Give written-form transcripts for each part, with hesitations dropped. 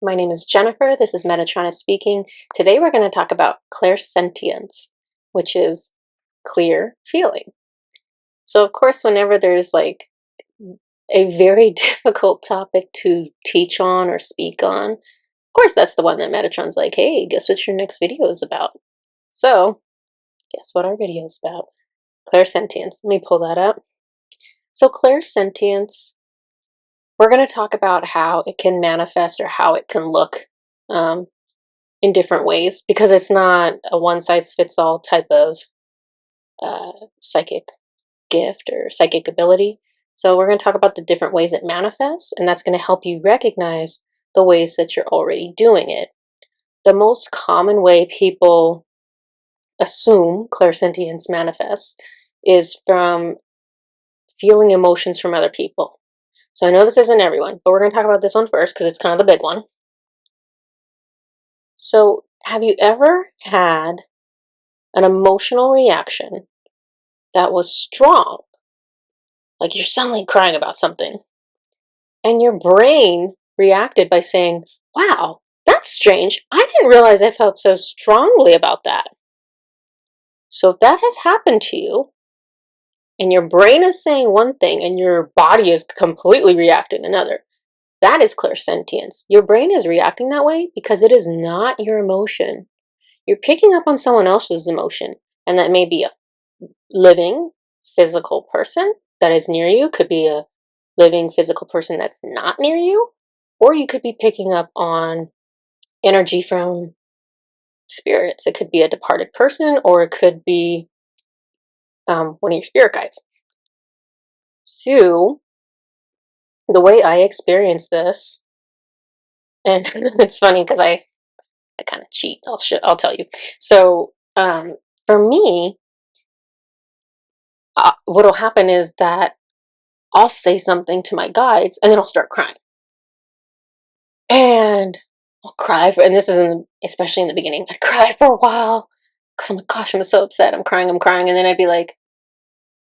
My name is Jennifer. This is Metatron speaking. Today we're going to talk about clairsentience, which is clear feeling. So, of course, whenever there's like a very difficult topic to teach on or speak on, of course, that's the one that Metatron's like, hey, guess what your next video is about? So, guess what our video is about? Clairsentience. Let me pull that up. So, clairsentience, we're going to talk about how it can manifest or how it can look. Um, in different ways because it's not a one size fits all type of psychic gift or psychic ability. So, we're going to talk about the different ways it manifests, and that's going to help you recognize the ways that you're already doing it. The most common way people assume clairsentience manifests is from feeling emotions from other people. So, I know this isn't everyone, but we're going to talk about this one first because it's kind of the big one. So, have you ever had an emotional reaction that was strong, like you're suddenly crying about something, and your brain reacted by saying, wow, that's strange. I didn't realize I felt so strongly about that. So if that has happened to you, and your brain is saying one thing and your body is completely reacting another, that is clairsentience. Your brain is reacting that way because it is not your emotion. You're picking up on someone else's emotion, and that may be a living physical person that is near you, could be a living physical person that's not near you, or you could be picking up on energy from spirits. It could be a departed person, or it could be one of your spirit guides. So, the way I experience this, and it's funny because I kind of cheat. I'll tell you. So, for me, what'll happen is that I'll say something to my guides, and then I'll start crying. And I'll cry for, and this isn't, especially in the beginning, I'd cry for a while because I'm like, gosh, I'm so upset. I'm crying. And then I'd be like,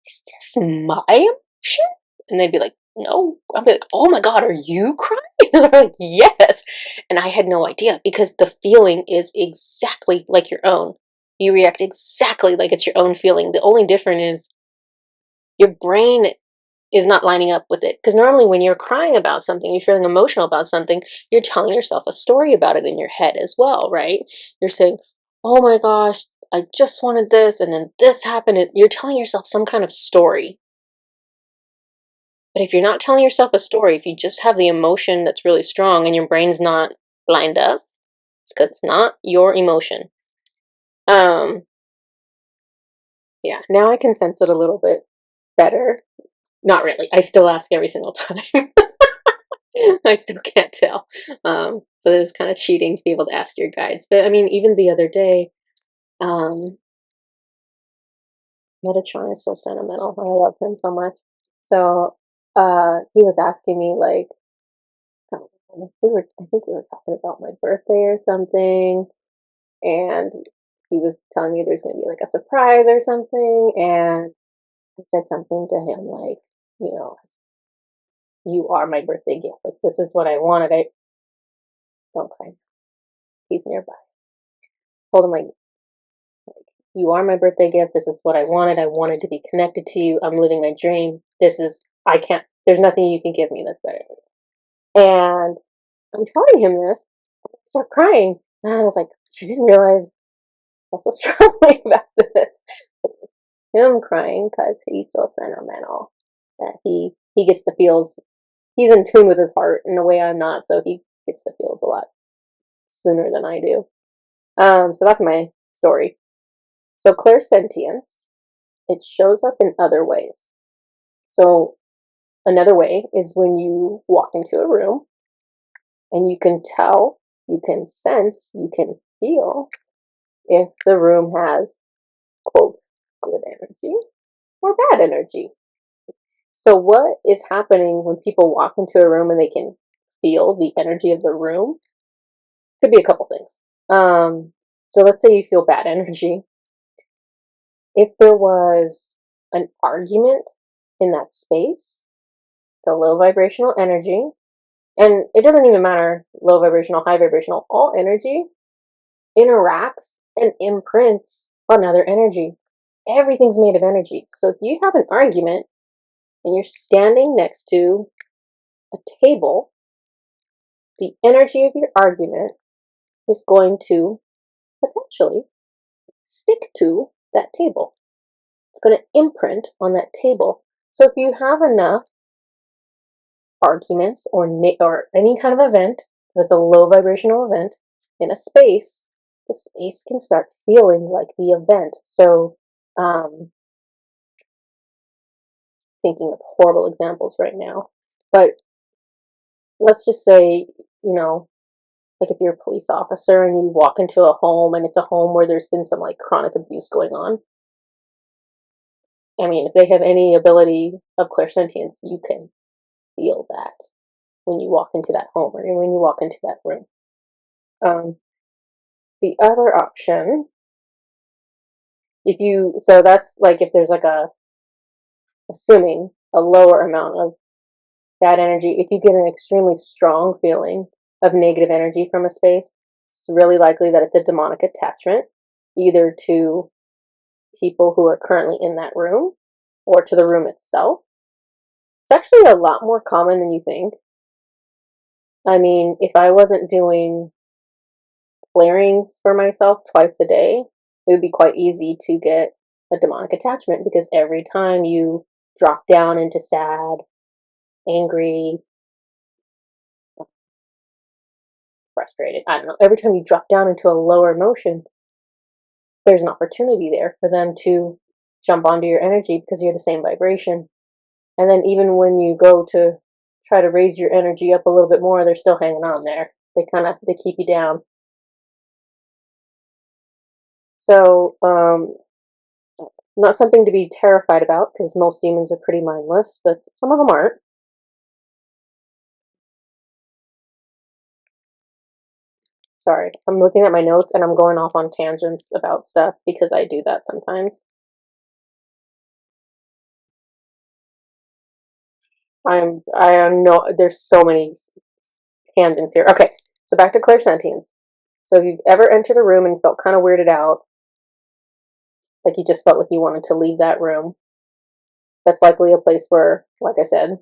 is this my emotion? And they'd be like, no. I'd be like, oh my God, are you crying? And they're like, yes. And I had no idea because the feeling is exactly like your own. You react exactly like it's your own feeling. The only difference is your brain is not lining up with it. Because normally when you're crying about something, you're feeling emotional about something, you're telling yourself a story about it in your head as well, right? You're saying, oh my gosh, I just wanted this, and then this happened. You're telling yourself some kind of story. But if you're not telling yourself a story, if you just have the emotion that's really strong and your brain's not lined up, it's because it's not your emotion. Um, yeah, now I can sense it a little bit better. Not really. I still ask every single time. I still can't tell. So there's kind of cheating to be able to ask your guides. But I mean, even the other day, um, Metatron is so sentimental. I love him so much. So he was asking me like, I think we were talking about my birthday or something, and he was telling me there's going to be like a surprise or something, and I said something to him like, you know, you are my birthday gift. Like this is what I wanted. I don't cry. He's nearby. Told him like, you are my birthday gift. This is what I wanted. I wanted to be connected to you. I'm living my dream. I can't, there's nothing you can give me that's better than it. And I'm telling him this. I start crying. And I was like, she didn't realize I felt so strongly about this. Him crying because he's so sentimental that he gets the feels. He's in tune with his heart in a way I'm not, so he gets the feels a lot sooner than I do. So that's my story. So clairsentience, it shows up in other ways. So another way is when you walk into a room and you can tell, you can sense, you can feel if the room has, quote, good energy or bad energy. So what is happening when people walk into a room and they can feel the energy of the room? Could be a couple things. So let's say you feel bad energy. If there was an argument in that space, it's a low vibrational energy. And it doesn't even matter low vibrational, high vibrational. All energy interacts and imprints on other energy. Everything's made of energy. So if you have an argument and you're standing next to a table, the energy of your argument is going to potentially stick to that table. It's going to imprint on that table. So if you have enough arguments or any kind of event that's a low vibrational event in a space, the space can start feeling like the event. So, thinking of horrible examples right now, but let's just say, you know, like if you're a police officer and you walk into a home and it's a home where there's been some like chronic abuse going on. I mean, if they have any ability of clairsentience, you can feel that when you walk into that home or when you walk into that room. Um, the other option, so that's like if there's like assuming a lower amount of bad energy, if you get an extremely strong feeling of negative energy from a space, it's really likely that it's a demonic attachment, either to people who are currently in that room or to the room itself. It's actually a lot more common than you think. I mean, if I wasn't doing clearings for myself twice a day, it would be quite easy to get a demonic attachment because every time you drop down into sad, angry, frustrated, I don't know, every time you drop down into a lower emotion, there's an opportunity there for them to jump onto your energy because you're the same vibration. And then even when you go to try to raise your energy up a little bit more, they're still hanging on there. They keep you down. So, not something to be terrified about because most demons are pretty mindless, but some of them aren't. Sorry, I'm looking at my notes and I'm going off on tangents about stuff because I do that sometimes. I am no, there's so many tangents here. Okay, so back to clairsentience. So if you've ever entered a room and felt kind of weirded out, like you just felt like you wanted to leave that room, that's likely a place where, like I said,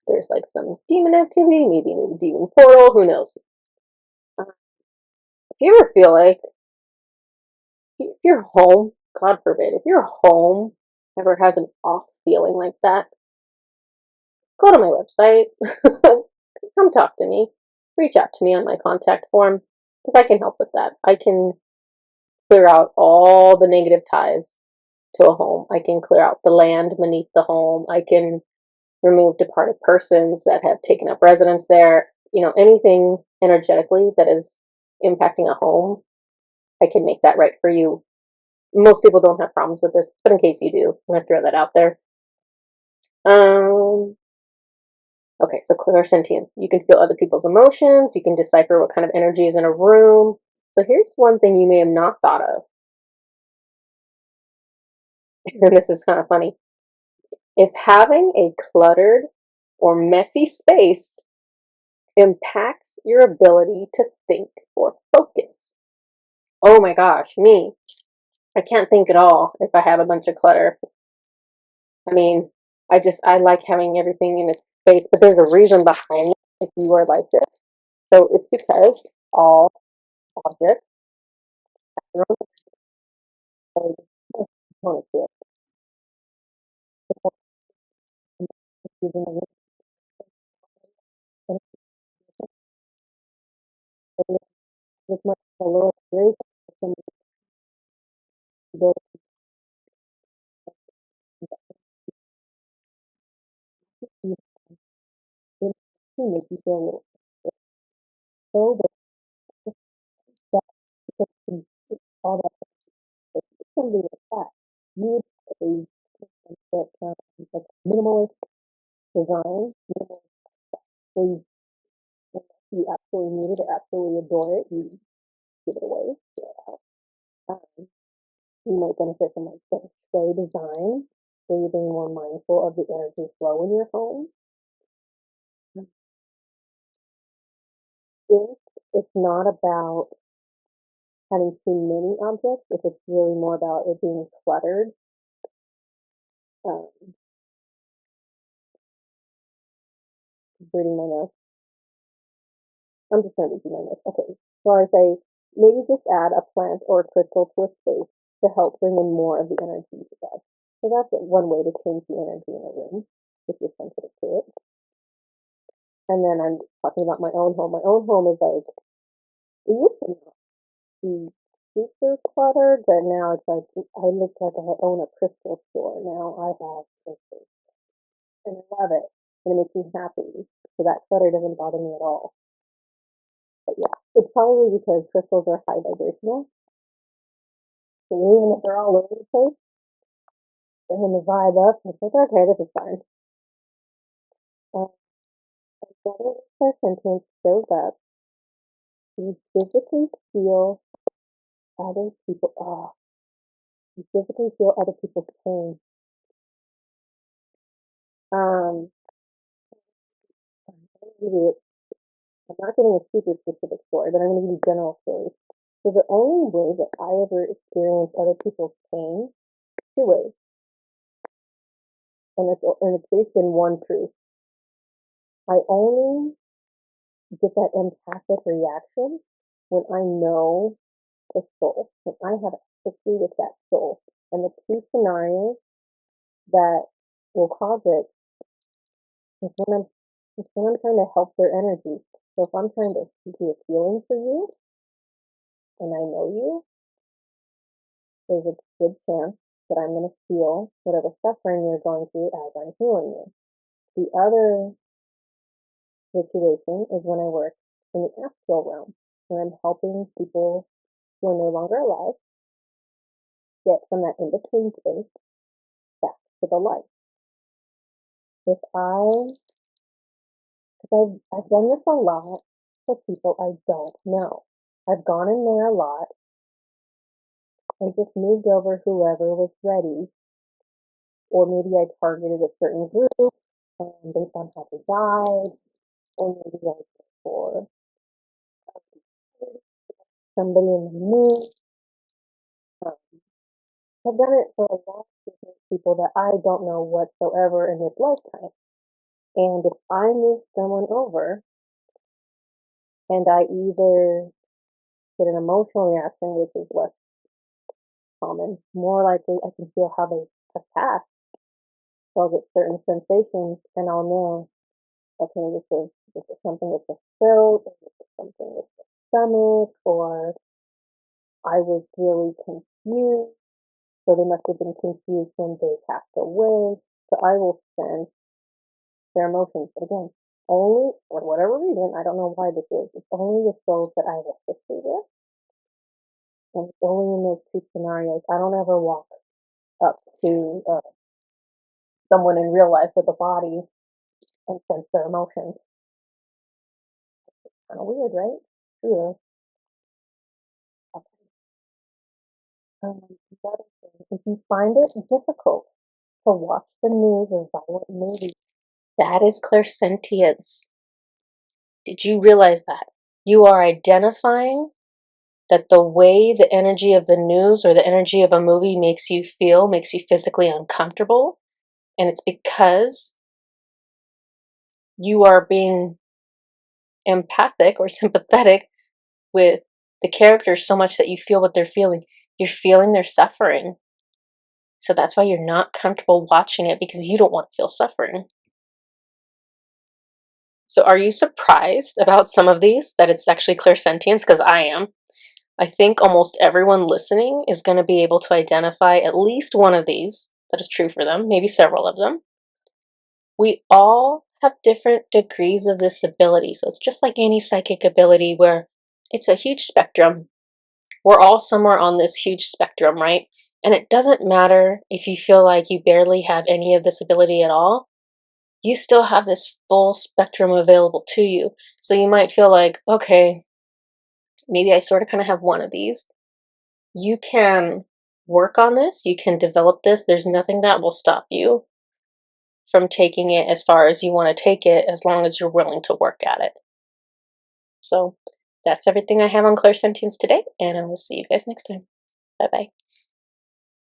there's like some demon activity, maybe a demon portal, who knows. Uh, if you ever feel like, if your home, God forbid, if your home ever has an off feeling like that, go to my website, come talk to me, reach out to me on my contact form, because I can help with that. I can clear out all the negative ties to a home. I can clear out the land beneath the home. I can remove departed persons that have taken up residence there. You know, anything energetically that is impacting a home, I can make that right for you. Most people don't have problems with this, but in case you do, I'm gonna throw that out there. Um, okay, so clairsentience. You can feel other people's emotions. You can decipher what kind of energy is in a room. So here's one thing you may have not thought of, and this is kind of funny. If having a cluttered or messy space impacts your ability to think or focus. Oh my gosh, me. I can't think at all if I have a bunch of clutter. I mean, I like having everything in its space, but there's a reason behind it if you are like this. So it's because all objects have their own components to it. With my lower grade, some ability to make you feel a little so that all that can be like that. You would that like minimalist design, minimalist, where you absolutely need it or absolutely adore it, you give it away. Um, you might benefit from like feng shui design, where you're being more mindful of the energy flow in your home. if it's not about having too many objects, if it's really more about it being cluttered, um, reading my notes. I'm just gonna read my notes. Okay. So I say maybe just add a plant or a crystal to a space to help bring in more of the energy you have. So that's one way to change the energy in a room if you're sensitive to it. And then I'm talking about my own home. My own home is like it used to not be super cluttered, but now it's like I look like I own a crystal store. Now I have crystals, and I love it, and it makes me happy. So that clutter doesn't bother me at all. But yeah, it's probably because crystals are high vibrational. So even if they're all over the place, bringing the vibe up, it's like, okay, this is fine. Another sentence shows up. You physically feel other people. Oh, you physically feel other people's pain. Um, I'm not getting a super specific story, but I'm going to give you general stories. So the only way that I ever experienced other people's pain, two ways, and it's based in one truth. I only get that empathic reaction when I know the soul, when I have a history with that soul. And the two scenarios that will cause it is when I'm trying to help their energy. So if I'm trying to do a healing for you and I know you, there's a good chance that I'm going to feel whatever suffering you're going through as I'm healing you. The other situation is when I work in the astral realm, where I'm helping people who are no longer alive get from that in-between space back to the light. If I, because I've done this a lot for people I don't know. I've gone in there a lot and just moved over whoever was ready, or maybe I targeted a certain group based on how they died, or maybe I was for somebody in the moon. Um, I've done it for a lot of different people that I don't know whatsoever in this lifetime. And if I move someone over and I either get an emotional reaction, which is less common, more likely I can feel how they have passed. So I'll get certain sensations and I'll know, okay, this is something with the throat, or this is something with the stomach, or I was really confused. So they must have been confused when they passed away. So I will sense their emotions. But again, only for whatever reason, I don't know why this is. It's only with souls that I have a history with, and it's only in those two scenarios. I don't ever walk up to someone in real life with a body and sense their emotions. Kind of weird, right? True. Okay. Another thing, if you find it difficult to watch the news or violent movies, that is clairsentience. Did you realize that? You are identifying that the way the energy of the news or the energy of a movie makes you feel, makes you physically uncomfortable. And it's because you are being empathic or sympathetic with the characters so much that you feel what they're feeling. You're feeling their suffering. So that's why you're not comfortable watching it, because you don't want to feel suffering. So are you surprised about some of these, that it's actually clairsentience? Because I am. I think almost everyone listening is going to be able to identify at least one of these that is true for them, maybe several of them. We all have different degrees of this ability. So it's just like any psychic ability, where it's a huge spectrum. We're all somewhere on this huge spectrum, right? And it doesn't matter if you feel like you barely have any of this ability at all. You still have this full spectrum available to you. So you might feel like, okay, maybe I sort of kind of have one of these. You can work on this, you can develop this. There's nothing that will stop you from taking it as far as you want to take it, as long as you're willing to work at it. So that's everything I have on clairsentience today, and I will see you guys next time. Bye bye.